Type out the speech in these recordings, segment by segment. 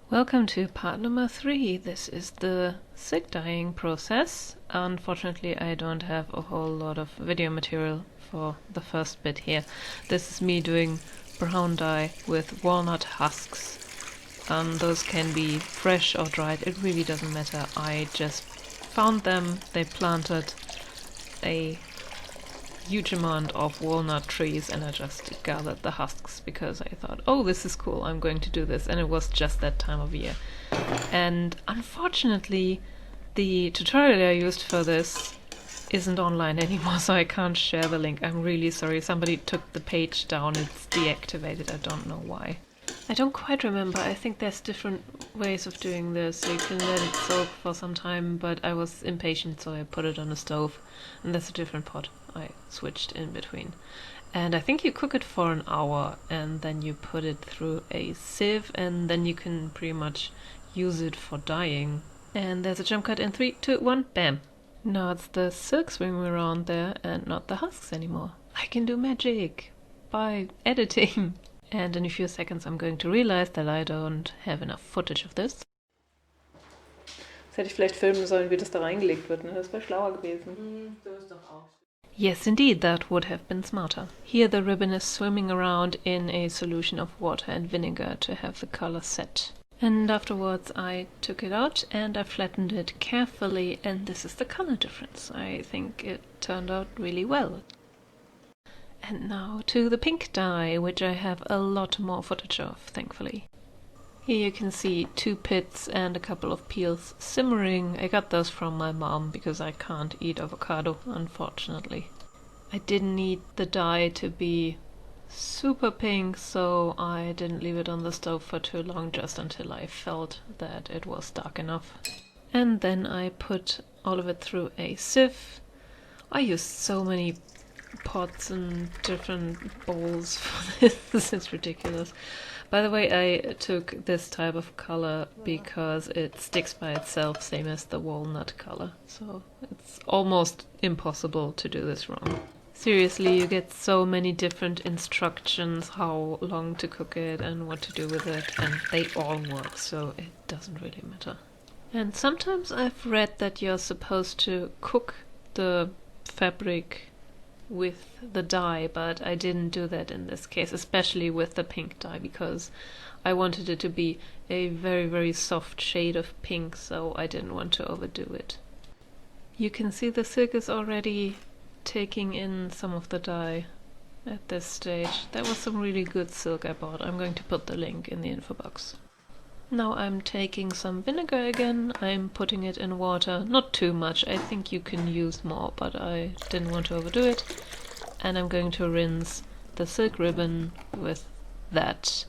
Welcome to part number 3. This is the silk dyeing process. Unfortunately, I don't have a whole lot of video material for the first bit here. This is me doing brown dye with walnut husks. Those can be fresh or dried, it really doesn't matter. I just found them, they planted a huge amount of walnut trees and I just gathered the husks because I thought, oh, this is cool, I'm going to do this, and it was just that time of year. And unfortunately the tutorial I used for this isn't online anymore, so I can't share the link. I'm really sorry, somebody took the page down, it's deactivated, I don't know why. I don't quite remember, I think there's different ways of doing this, so you can let it soak for some time, but I was impatient so I put it on the stove, and that's a different pot I switched in between. And I think you cook it for an hour and then you put it through a sieve and then you can pretty much use it for dyeing. And there's a jump cut in 3, 2, 1, bam! Now it's the silk swimming around there and not the husks anymore. I can do magic by editing. And in a few seconds I'm going to realize that I don't have enough footage of this. Das hätte ich vielleicht filmen sollen, wie das da reingelegt wird, ne? Das wäre schlauer gewesen. So ist doch auch. Yes, indeed, that would have been smarter. Here the ribbon is swimming around in a solution of water and vinegar to have the color set. And afterwards I took it out and I flattened it carefully, and this is the color difference. I think it turned out really well. And now to the pink dye, which I have a lot more footage of, thankfully. Here you can see 2 pits and a couple of peels simmering. I got those from my mom because I can't eat avocado, unfortunately. I didn't need the dye to be super pink, so I didn't leave it on the stove for too long, just until I felt that it was dark enough. And then I put all of it through a sieve. I used so many pots and different bowls for this, it's ridiculous. By the way, I took this type of color because it sticks by itself, same as the walnut color, so it's almost impossible to do this wrong. Seriously, you get so many different instructions how long to cook it and what to do with it, and they all work, so it doesn't really matter. And sometimes I've read that you're supposed to cook the fabric with the dye, but I didn't do that in this case, especially with the pink dye, because I wanted it to be a very, very soft shade of pink, so I didn't want to overdo it. You can see the silk is already taking in some of the dye at this stage. That was some really good silk I bought. I'm going to put the link in the info box. Now I'm taking some vinegar again, I'm putting it in water, not too much, I think you can use more, but I didn't want to overdo it. And I'm going to rinse the silk ribbon with that.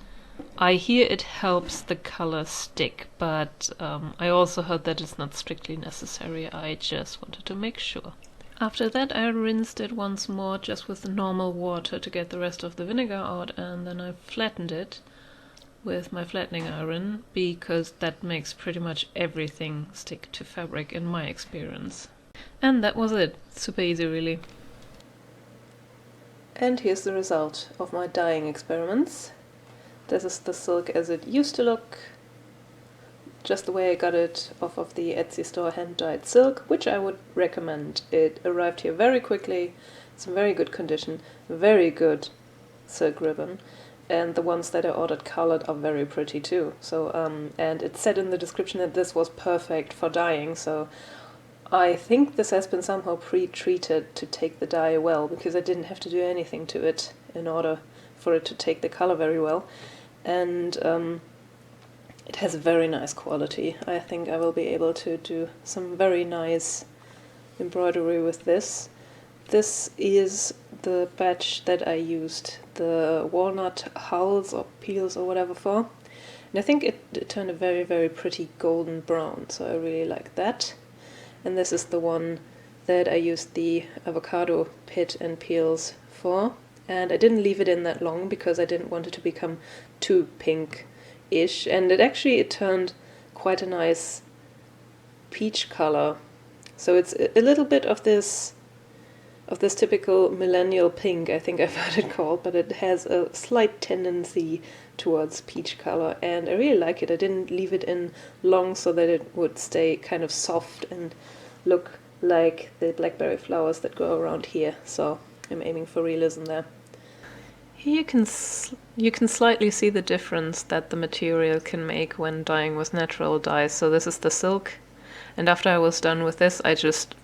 I hear it helps the color stick, but I also heard that it's not strictly necessary, I just wanted to make sure. After that I rinsed it once more just with normal water to get the rest of the vinegar out, and then I flattened it with my flattening iron, because that makes pretty much everything stick to fabric in my experience. And that was it. Super easy, really. And here's the result of my dyeing experiments. This is the silk as it used to look, just the way I got it off of the Etsy store, hand-dyed silk, which I would recommend. It arrived here very quickly, it's in very good condition, very good silk ribbon. And the ones that I ordered colored are very pretty too. So, and it said in the description that this was perfect for dyeing, so I think this has been somehow pre-treated to take the dye well, because I didn't have to do anything to it in order for it to take the color very well. And it has a very nice quality. I think I will be able to do some very nice embroidery with this. This is the batch that I used the walnut hulls or peels or whatever for. And I think it turned a very, very pretty golden brown, so I really like that. And this is the one that I used the avocado pit and peels for. And I didn't leave it in that long because I didn't want it to become too pink-ish. And it turned quite a nice peach color. So it's a little bit of this of this typical millennial pink, I think I've heard it called, but it has a slight tendency towards peach color, and I really like it. I didn't leave it in long so that it would stay kind of soft and look like the blackberry flowers that grow around here, so I'm aiming for realism there. Here you can slightly see the difference that the material can make when dyeing with natural dyes. So this is the silk, and after I was done with this, I just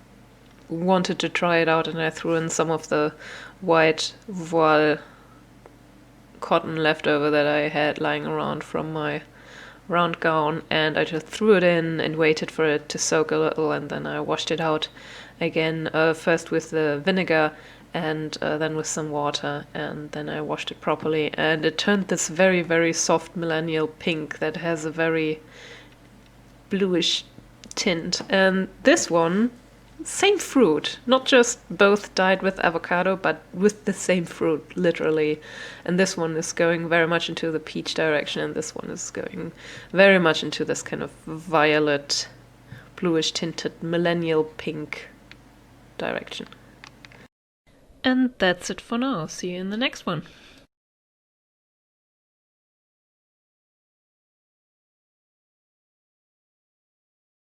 wanted to try it out, and I threw in some of the white voile cotton leftover that I had lying around from my round gown, and I just threw it in and waited for it to soak a little, and then I washed it out again, first with the vinegar and then with some water, and then I washed it properly, and it turned this very, very soft millennial pink that has a very bluish tint. And this one, same fruit, not just both dyed with avocado, but with the same fruit, literally. And this one is going very much into the peach direction, and this one is going very much into this kind of violet, bluish tinted millennial pink direction. And that's it for now. See you in the next one.